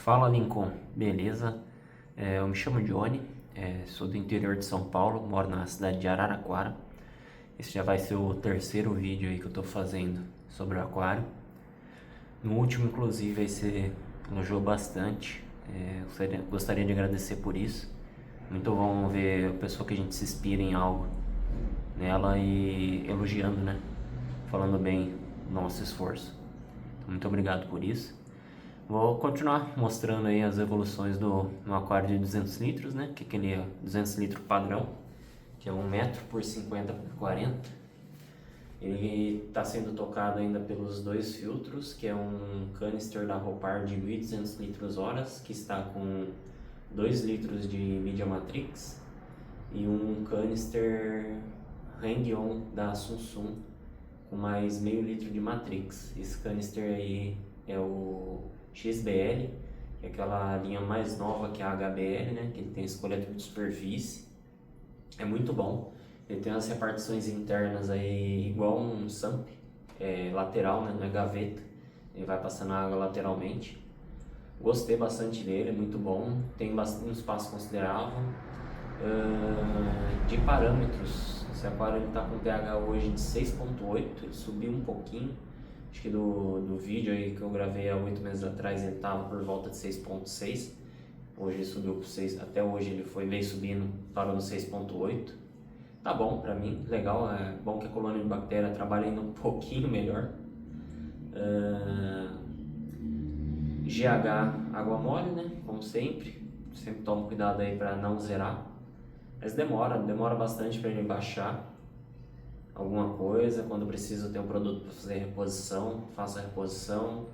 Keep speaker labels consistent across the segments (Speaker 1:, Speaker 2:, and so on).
Speaker 1: Fala, Lincoln, beleza? Eu me chamo Johnny, sou do interior de São Paulo, moro na cidade de Araraquara. Esse já vai ser o terceiro vídeo aí que eu tô fazendo sobre o aquário. No último, inclusive, aí você elogiou bastante, gostaria de agradecer por isso. Muito bom ver a pessoa que a gente se inspira em algo nela e elogiando, né? Falando bem do nosso esforço. Então, muito obrigado por isso. Vou continuar mostrando aí as evoluções no aquário de 200 litros, né? Que é aquele 200 litros padrão, que é 1 metro por 50 por 40. Ele está sendo tocado ainda pelos dois filtros, que é um canister da Ropar de 1.200 litros horas, que está com 2 litros de Media Matrix, e um canister Hang-On da Samsung com mais meio litro de Matrix. Esse canister aí é o XBL, que é aquela linha mais nova que a HBL, né? Que ele tem esse coletor de superfície. É muito bom. Ele tem umas repartições internas aí igual um SAMP, lateral, né? Não é gaveta. Ele vai passando água lateralmente. Gostei bastante dele, é muito bom. Tem um espaço considerável. De parâmetros, esse aquário está com pH hoje de 6.8, ele subiu um pouquinho. Acho que do vídeo aí que eu gravei há 8 meses atrás ele estava por volta de 6.6. Hoje ele subiu para 6, até hoje ele veio subindo, parou no 6.8. Tá bom pra mim, legal, é bom que a colônia de bactéria trabalha ainda um pouquinho melhor. GH água mole, né? Como sempre tomo cuidado aí para não zerar. Mas demora bastante para ele baixar alguma coisa. Quando preciso ter um produto para fazer reposição, faço a reposição.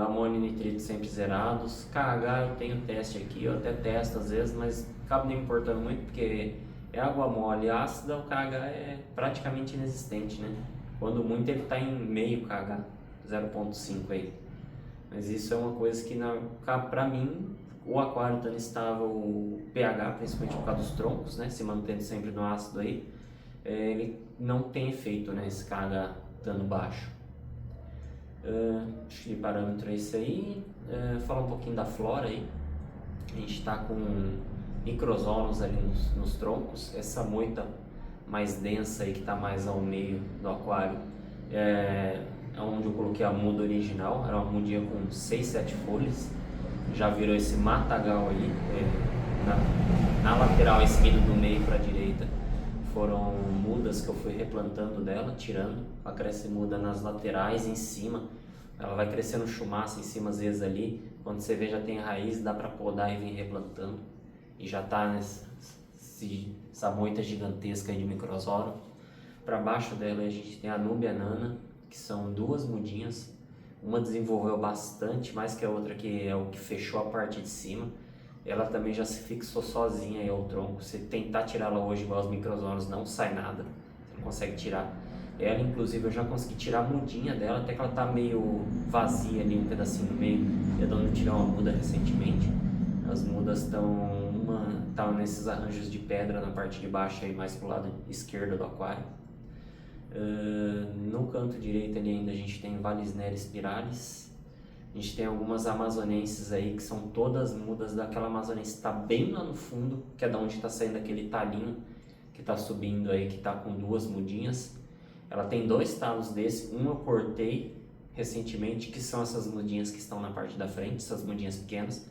Speaker 1: Amônio e nitrito sempre zerados. KH eu tenho teste aqui, eu até testo às vezes, mas acabo nem me importando muito porque é água mole ácida, o KH é praticamente inexistente, né? Quando muito ele está em meio KH, 0.5 aí. Mas isso é uma coisa que para mim o aquário estando estável, o pH, principalmente por causa dos troncos, né, se mantendo sempre no ácido aí, ele não tem efeito, né, esse KH estando baixo. Acho que de parâmetro é isso aí. Falar um pouquinho da flora aí. A gente está com microzonos ali nos troncos. Essa moita mais densa aí que está mais ao meio do aquário é onde eu coloquei a muda original. Era uma mudinha com 6, 7 folhas. Já virou esse matagal aí, na lateral esquerda do meio para a direita foram mudas que eu fui replantando dela, tirando, ela cresce muda nas laterais, em cima, ela vai crescendo chumaço em cima às vezes ali, quando você vê já tem raiz, dá para podar e vir replantando, e já tá essa moita gigantesca aí de microzoro. Para baixo dela a gente tem a Núbia nana, que são 2 mudinhas. Uma desenvolveu bastante, mais que a outra, que é o que fechou a parte de cima. Ela também já se fixou sozinha aí ao tronco. Se tentar tirar ela hoje igual os microzonos, não sai nada. Você não consegue tirar. Ela, inclusive, eu já consegui tirar a mudinha dela, até que ela tá meio vazia ali, um pedacinho no meio. Eu dando tirar uma muda recentemente. As mudas estão nesses arranjos de pedra na parte de baixo aí, mais pro lado esquerdo do aquário. No canto direito ali ainda a gente tem Valisneria spiralis. A gente tem algumas amazonenses aí que são todas mudas daquela amazonense que está bem lá no fundo, que é da onde está saindo aquele talinho que está subindo aí, que está com 2 mudinhas. Ela tem 2 talos desse, um eu cortei recentemente, que são essas mudinhas que estão na parte da frente, essas mudinhas pequenas.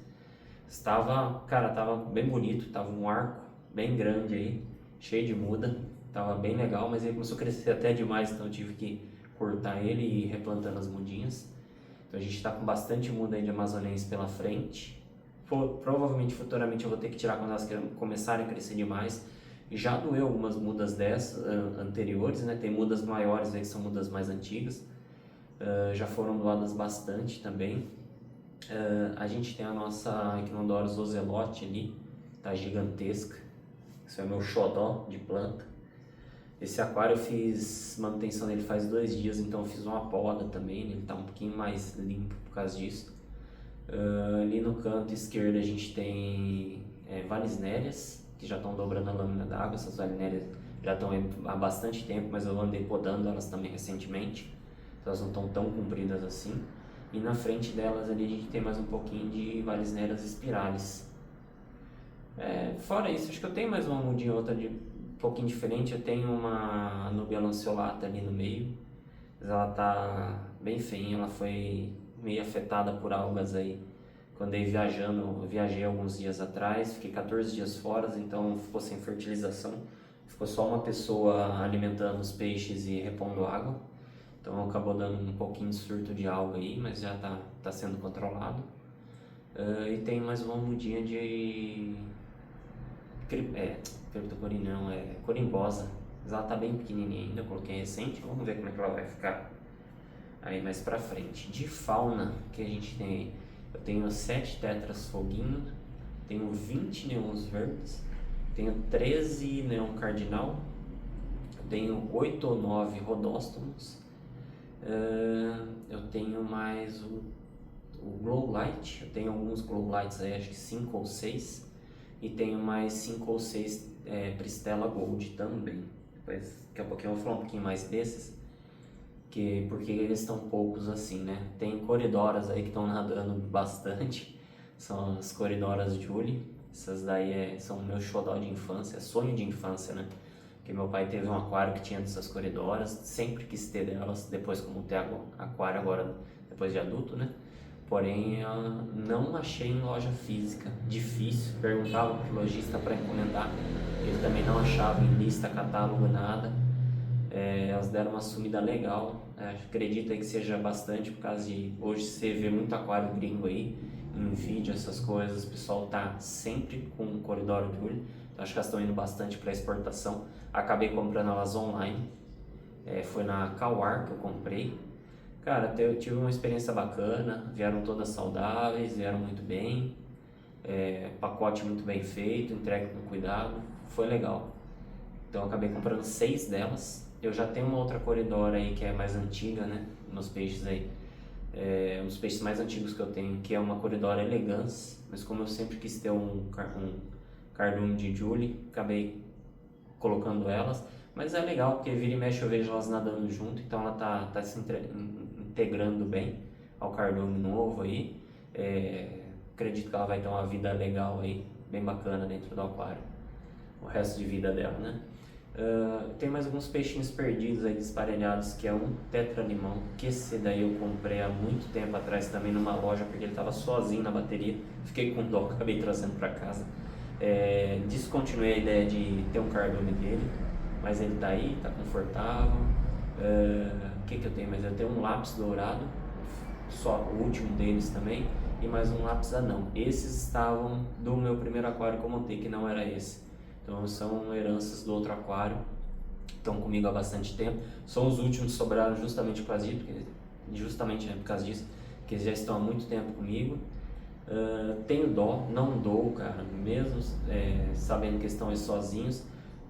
Speaker 1: Tava bem bonito, tava um arco bem grande aí, cheio de muda. Tava bem legal, mas ele começou a crescer até demais, então eu tive que cortar ele e ir replantando as mudinhas. Então a gente está com bastante muda aí de amazonense pela frente. Provavelmente futuramente eu vou ter que tirar quando elas começarem a crescer demais. Já doeu algumas mudas dessas anteriores, né? Tem mudas maiores aí que são mudas mais antigas. Já foram doadas bastante também. A gente tem a nossa Echinodorus ocelote ali, tá gigantesca. Isso é meu xodó de planta. Esse aquário eu fiz manutenção dele faz 2 dias, então eu fiz uma poda também, ele tá um pouquinho mais limpo por causa disso. Ali no canto esquerdo a gente tem valisnérias, que já estão dobrando a lâmina d'água. Essas valisnérias já estão há bastante tempo, mas eu andei podando elas também recentemente, então elas não estão tão compridas assim. E na frente delas ali a gente tem mais um pouquinho de Valisneras spiralis. Fora isso, acho que eu tenho mais uma mudinha outra de um pouquinho diferente. Eu tenho uma Nubia lanceolata ali no meio, mas ela tá bem feinha, ela foi meio afetada por algas aí. Quando eu viajei alguns dias atrás, fiquei 14 dias fora, então ficou sem fertilização. Ficou só uma pessoa alimentando os peixes e repondo água. Então acabou dando um pouquinho de surto de alga aí, mas já tá sendo controlado. E tem mais uma mudinha de criptocorina, não, corimbosa. Mas ela tá bem pequenininha ainda, eu coloquei recente, vamos ver como é que ela vai ficar aí mais pra frente. De fauna que a gente tem aí, eu tenho 7 tetras foguinho, tenho 20 neons verdes, tenho 13 neon cardinal, tenho 8 ou 9 rodóstomos, eu tenho mais o glow light, eu tenho alguns glow lights aí, acho que 5 ou 6, e tenho mais 5 ou 6 Pristella Gold também. Depois, daqui a pouquinho eu vou falar um pouquinho mais desses, porque eles estão poucos assim, né? Tem coridoras aí que estão nadando bastante, são as coridoras Julie. Essas daí são meu xodó de infância, sonho de infância, né? Porque meu pai teve um aquário que tinha dessas coridoras, sempre quis ter delas, depois como ter aquário agora, depois de adulto, né? Porém, eu não achei em loja física, difícil, perguntava pro lojista para encomendar, ele também não achava em lista, catálogo, nada. Elas deram uma sumida legal, acredito aí que seja bastante por causa de hoje você vê muito aquário gringo aí, em vídeo, essas coisas, o pessoal tá sempre com o Coridoro Julie, então acho que elas estão indo bastante para exportação. Acabei comprando elas online, foi na Kawar que eu comprei. Cara, eu tive uma experiência bacana, vieram todas saudáveis, vieram muito bem, pacote muito bem feito, entregue com cuidado, foi legal. Então eu acabei comprando 6 delas. Eu já tenho uma outra coridora aí que é mais antiga, né, nos peixes aí. Um dos peixes mais antigos que eu tenho, que é uma coridora elegance, mas como eu sempre quis ter um cardume de Julie, acabei colocando elas. Mas é legal, porque vira e mexe eu vejo elas nadando junto, então ela tá se integrando bem ao cardume novo aí. Acredito que ela vai ter uma vida legal aí, bem bacana dentro do aquário, o resto de vida dela, né? Tem mais alguns peixinhos perdidos aí, desparelhados, que é um tetra-limão, que esse daí eu comprei há muito tempo atrás também numa loja, porque ele estava sozinho na bateria, fiquei com dó, acabei trazendo para casa. Descontinuei a ideia de ter um cardume dele, mas ele tá aí, tá confortável. O que eu tenho mais? Eu tenho um lápis dourado, só o último deles também, e mais um lápis anão. Esses estavam do meu primeiro aquário que eu montei, que não era esse. Então são heranças do outro aquário, estão comigo há bastante tempo. São os últimos que sobraram justamente por causa disso, que eles já estão há muito tempo comigo. Tenho dó, não dou, cara, mesmo sabendo que estão aí sozinhos,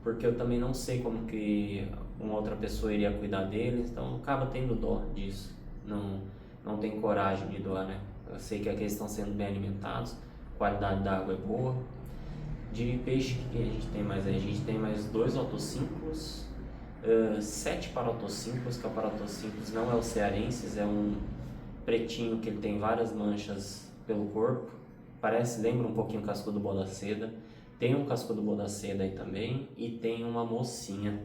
Speaker 1: porque eu também não sei como que uma outra pessoa iria cuidar deles, então acaba tendo dó disso. Não tenho coragem de doar, né? Eu sei que aqui eles estão sendo bem alimentados, a qualidade da água é boa. De peixe, que a gente tem mais aí? A gente tem mais 2 autocínclos, 7 parotossínclos, que o parotossínclos não é o cearensis, é um pretinho que ele tem várias manchas pelo corpo, lembra um pouquinho o cascudo bodaceda. Tem um cascudo bodaceda aí também, e tem uma mocinha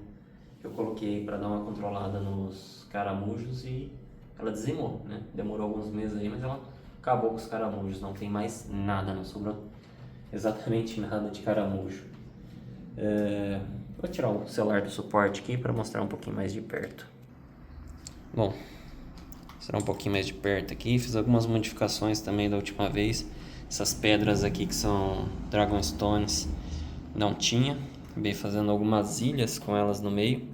Speaker 1: que eu coloquei para dar uma controlada nos caramujos e ela dizimou, né? Demorou alguns meses aí, mas ela acabou com os caramujos, não tem mais nada, não sobrou exatamente nada de caramujo. Vou tirar o celular do suporte aqui para mostrar um pouquinho mais de perto. Bom, mostrar um pouquinho mais de perto aqui. Fiz algumas modificações também da última vez. Essas pedras aqui que são Dragonstones não tinha. Acabei fazendo algumas ilhas com elas no meio.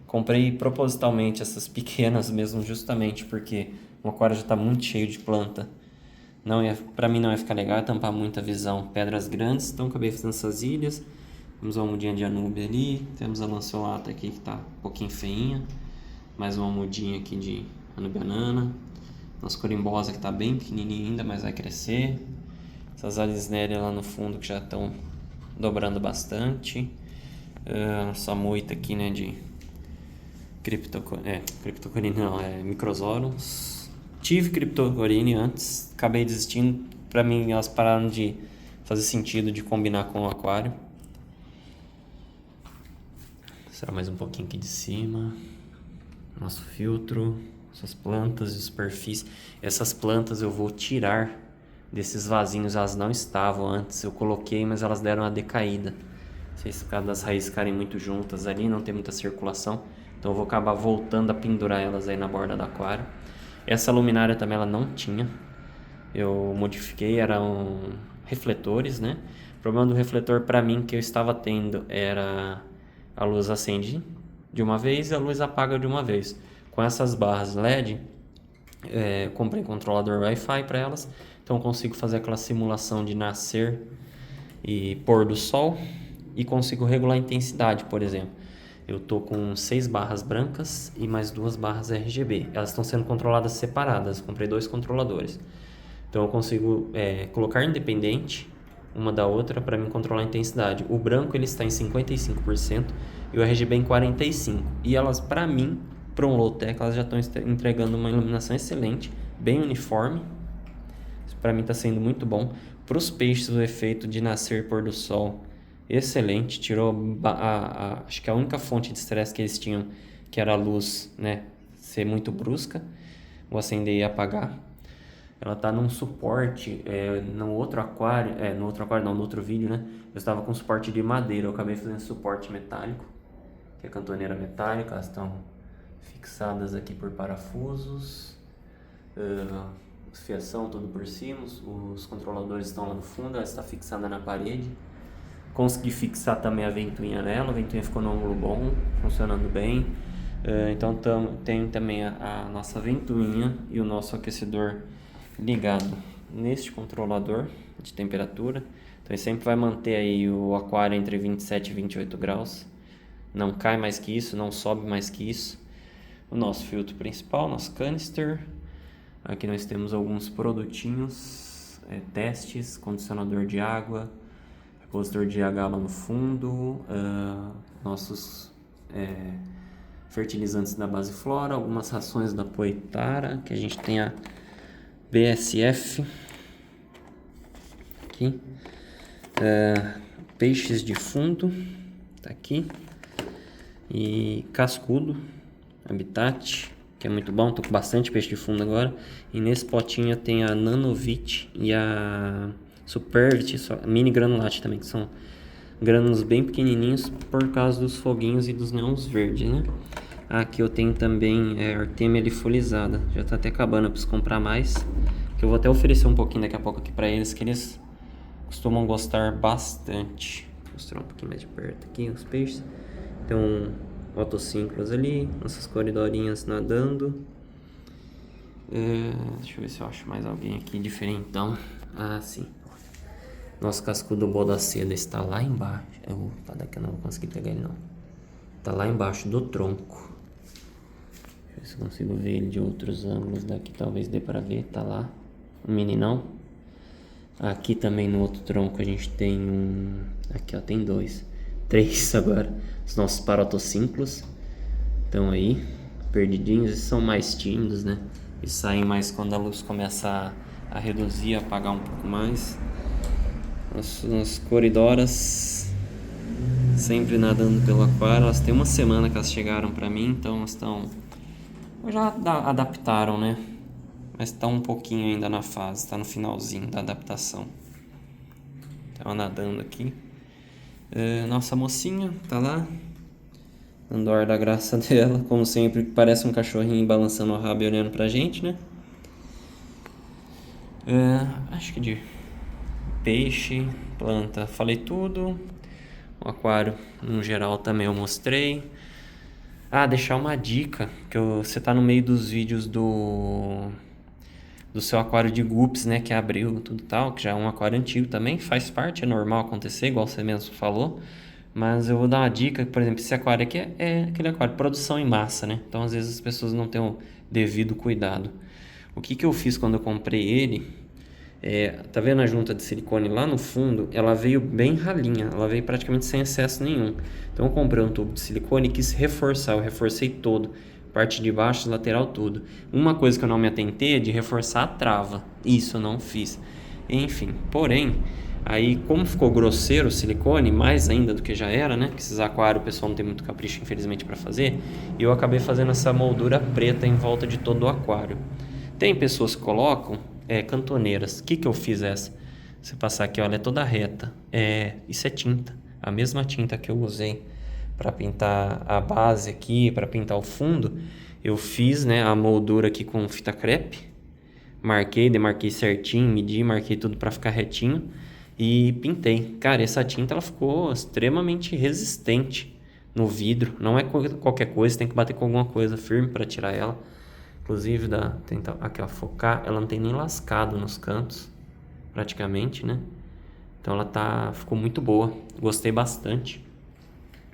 Speaker 1: Comprei propositalmente essas pequenas mesmo, justamente porque o aquário já está muito cheio de planta. Para mim não ia ficar legal, ia tampar muita visão. Pedras grandes, então acabei fazendo essas ilhas. Temos uma mudinha de anúbia ali, temos a lanceolata aqui que está um pouquinho feinha, mais uma mudinha aqui de anúbia nana, nossa corimbosa que está bem pequenininha ainda, mas vai crescer. Essas alisnéria lá no fundo que já estão dobrando bastante. Essa moita aqui, né, de criptocorina, não, Microsorums. Tive Cryptocorini antes, acabei desistindo. Pra mim, elas pararam de fazer sentido de combinar com o aquário. Será mais um pouquinho aqui de cima. Nosso filtro, essas plantas de superfície. Essas plantas eu vou tirar desses vasinhos, elas não estavam antes. Eu coloquei, mas elas deram uma decaída. Não sei se por causa das raízes ficarem muito juntas ali, não tem muita circulação. Então eu vou acabar voltando a pendurar elas aí na borda do aquário. Essa luminária também ela não tinha. Eu modifiquei, eram refletores, né? O problema do refletor para mim que eu estava tendo era a luz acende de uma vez e a luz apaga de uma vez. Com essas barras LED, comprei controlador Wi-Fi para elas, então eu consigo fazer aquela simulação de nascer e pôr do sol e consigo regular a intensidade, por exemplo. Eu tô com 6 barras brancas e mais 2 barras RGB. Elas estão sendo controladas separadas. Comprei 2 controladores. Então eu consigo colocar independente uma da outra para mim controlar a intensidade. O branco ele está em 55% e o RGB em 45%. E elas, para mim, para um low-tech, elas já estão entregando uma iluminação excelente, bem uniforme. Isso para mim está sendo muito bom. Para os peixes, o efeito de nascer e pôr do sol excelente, tirou acho que a única fonte de estresse que eles tinham, que era a luz, né, ser muito brusca, vou acender e apagar. Ela tá num suporte, no outro vídeo, né, eu estava com suporte de madeira, eu acabei fazendo suporte metálico, que é cantoneira metálica, elas estão fixadas aqui por parafusos, fiação tudo por cima, os controladores estão lá no fundo, ela está fixada na parede. Consegui fixar também a ventoinha nela, a ventoinha ficou no ângulo bom, funcionando bem. Então tem também a nossa ventoinha e o nosso aquecedor ligado neste controlador de temperatura. Então ele sempre vai manter aí o aquário entre 27 e 28 graus. Não cai mais que isso, não sobe mais que isso. O nosso filtro principal, nosso canister. Aqui nós temos alguns produtinhos, testes, condicionador de água, repositor de AH lá no fundo, nossos fertilizantes da Base Flora, algumas rações da Poitara, que a gente tem a BSF aqui, peixes de fundo, tá aqui, e cascudo, Habitat, que é muito bom, tô com bastante peixe de fundo agora, e nesse potinho tem a Nanovit e a Supervit, mini granulate também, que são grânulos bem pequenininhos por causa dos foguinhos e dos neons verdes, né? Aqui eu tenho também Artemia lifolizada, já tá até acabando, eu preciso comprar mais, que eu vou até oferecer um pouquinho daqui a pouco aqui pra eles, que eles costumam gostar bastante. Vou mostrar um pouquinho mais de perto aqui os peixes. Tem um otossínclos ali, nossas coridorinhas nadando. Deixa eu ver se eu acho mais alguém aqui diferentão. Ah, sim. Nosso cascudo Bodaceda está lá embaixo. Tá daqui eu não vou conseguir pegar ele não. Tá lá embaixo do tronco. Deixa eu ver se eu consigo ver ele de outros ângulos. Daqui talvez dê pra ver. Tá lá. Um meninão. Aqui também no outro tronco a gente tem um... Aqui ó, tem 2. 3 agora. Os nossos parotossínclos estão aí. Perdidinhos. Eles são mais tímidos, né? E saem mais quando a luz começa a reduzir, a apagar um pouco mais. As coridoras sempre nadando pelo aquário. Elas têm uma semana que elas chegaram pra mim, então elas estão... Já adaptaram, né? Mas está um pouquinho ainda na fase, está no finalzinho da adaptação. Estava nadando aqui. Nossa mocinha tá lá, dando ar da graça dela, como sempre, parece um cachorrinho balançando o rabo e olhando pra gente, né? Acho que de peixe, planta, falei tudo. O aquário, no geral, também eu mostrei. Deixar uma dica, que você tá no meio dos vídeos do seu aquário de Gups, né, que abriu tudo tal, que já é um aquário antigo também, faz parte, é normal acontecer, igual você mesmo falou, mas eu vou dar uma dica, por exemplo, esse aquário aqui é aquele aquário, produção em massa, né, então às vezes as pessoas não têm o devido cuidado. O que eu fiz quando eu comprei ele, tá vendo a junta de silicone lá no fundo, ela veio bem ralinha, ela veio praticamente sem excesso nenhum, então eu comprei um tubo de silicone e quis reforçar, eu reforcei todo, parte de baixo, lateral, tudo. Uma coisa que eu não me atentei é de reforçar a trava. Isso eu não fiz. Enfim, porém, aí como ficou grosseiro o silicone, mais ainda do que já era, né? Que esses aquários o pessoal não tem muito capricho, infelizmente, para fazer. E eu acabei fazendo essa moldura preta em volta de todo o aquário. Tem pessoas que colocam cantoneiras. O que eu fiz essa? Você passar aqui, olha, é toda reta. Isso é tinta. A mesma tinta que eu usei para pintar a base aqui, para pintar o fundo, eu fiz, né, a moldura aqui com fita crepe. Marquei, demarquei certinho, medi, marquei tudo para ficar retinho e pintei. Cara, essa tinta ela ficou extremamente resistente no vidro. Não é qualquer coisa, tem que bater com alguma coisa firme para tirar ela. Inclusive, tentar aqui, ó, focar, ela não tem nem lascado nos cantos, praticamente, né? Então ela ficou muito boa, gostei bastante.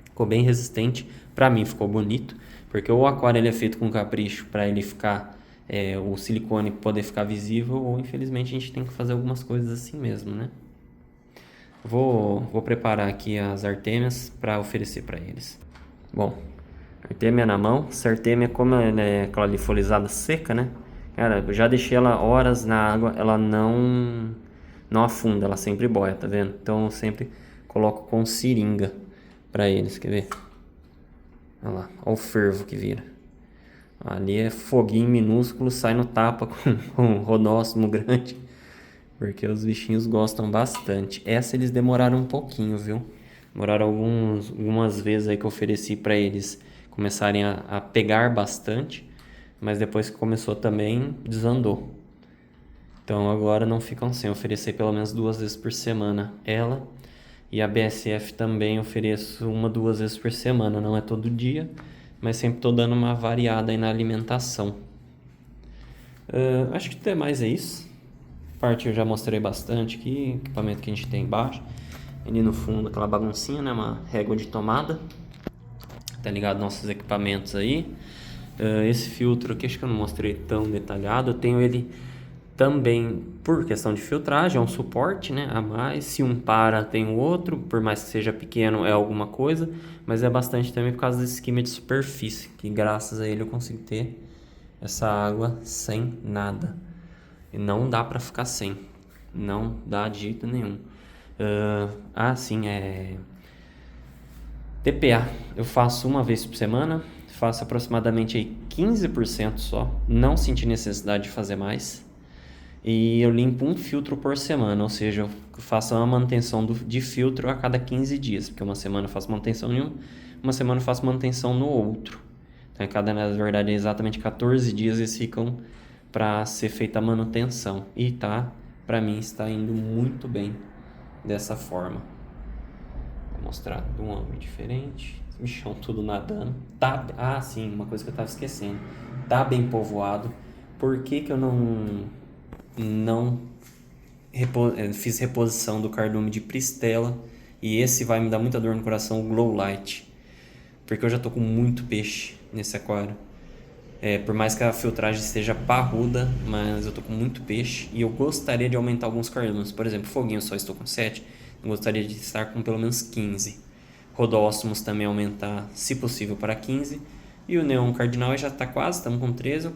Speaker 1: Ficou bem resistente, pra mim ficou bonito, porque o aquário ele é feito com capricho para ele ficar, o silicone poder ficar visível, ou infelizmente a gente tem que fazer algumas coisas assim mesmo, né? Vou preparar aqui as artêmias para oferecer para eles. Bom, artêmia na mão. Essa artêmia, como ela é aquela lifolizada seca, né? Cara, eu já deixei ela horas na água, ela não afunda, ela sempre boia, tá vendo? Então eu sempre coloco com seringa para eles, quer ver? Olha lá, olha o fervo que vira. Ali é foguinho minúsculo, sai no tapa com um rodóstomo grande, porque os bichinhos gostam bastante. Essa eles demoraram um pouquinho, viu? Demoraram algumas vezes aí que eu ofereci para eles começarem a pegar bastante, mas depois que começou também desandou. Então agora não ficam sem, oferecer pelo menos 2 vezes por semana ela. E a BSF também ofereço 1, 2 vezes por semana, não é todo dia, mas sempre estou dando uma variada aí na alimentação. Acho que até mais é isso. Parte eu já mostrei bastante aqui, equipamento que a gente tem embaixo. Ali no fundo aquela baguncinha, né? Uma régua de tomada. Tá ligado nossos equipamentos aí. Esse filtro aqui acho que eu não mostrei tão detalhado. Eu tenho ele também por questão de filtragem, é um suporte, né, a mais. Se um para, tem o outro, por mais que seja pequeno, é alguma coisa, mas é bastante também por causa desse esquema de superfície, que graças a ele eu consigo ter essa água sem nada. E não dá para ficar sem, não dá de jeito nenhum. Sim, TPA, eu faço 1 vez por semana, faço aproximadamente aí 15% só, não senti necessidade de fazer mais. E eu limpo 1 filtro por semana, ou seja, eu faço uma manutenção de filtro a cada 15 dias, porque uma semana eu faço manutenção em uma semana eu faço manutenção no outro. Então, na verdade, é exatamente 14 dias eles ficam para ser feita a manutenção. E para mim, está indo muito bem dessa forma. Vou mostrar de um ângulo diferente. Os bichão tudo nadando. Sim, uma coisa que eu estava esquecendo. Tá bem povoado. Por que eu não fiz reposição do cardume de Pristella? E esse vai me dar muita dor no coração, o Glow Light, porque eu já tô com muito peixe nesse aquário. Por mais que a filtragem esteja parruda, mas eu tô com muito peixe e eu gostaria de aumentar alguns cardumes. Por exemplo, foguinho eu só estou com 7, eu gostaria de estar com pelo menos 15. Rodóstomos também aumentar, se possível, para 15. E o neon cardinal já está quase, estamos com 13, vou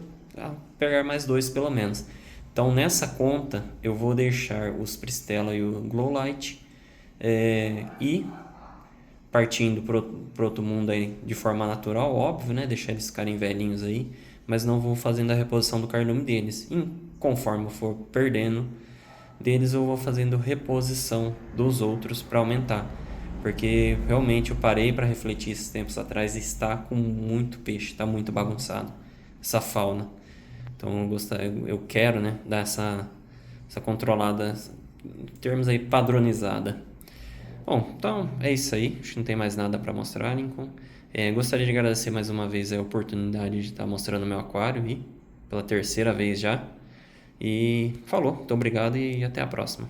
Speaker 1: pegar mais 2 pelo menos. Então nessa conta eu vou deixar os Pristella e o Glow Light, e partindo para outro mundo aí de forma natural, óbvio, né? Deixar eles ficarem velhinhos aí, mas não vou fazendo a reposição do cardume deles. E conforme eu for perdendo deles, eu vou fazendo reposição dos outros para aumentar. Porque realmente eu parei para refletir esses tempos atrás e está com muito peixe, está muito bagunçado essa fauna. Então eu quero, né, dar essa controlada, em termos aí padronizada. Bom, então é isso aí. Acho que não tem mais nada para mostrar, Lincoln. Gostaria de agradecer mais uma vez a oportunidade de estar mostrando meu aquário aí, pela 3ª vez já. E falou, muito obrigado e até a próxima.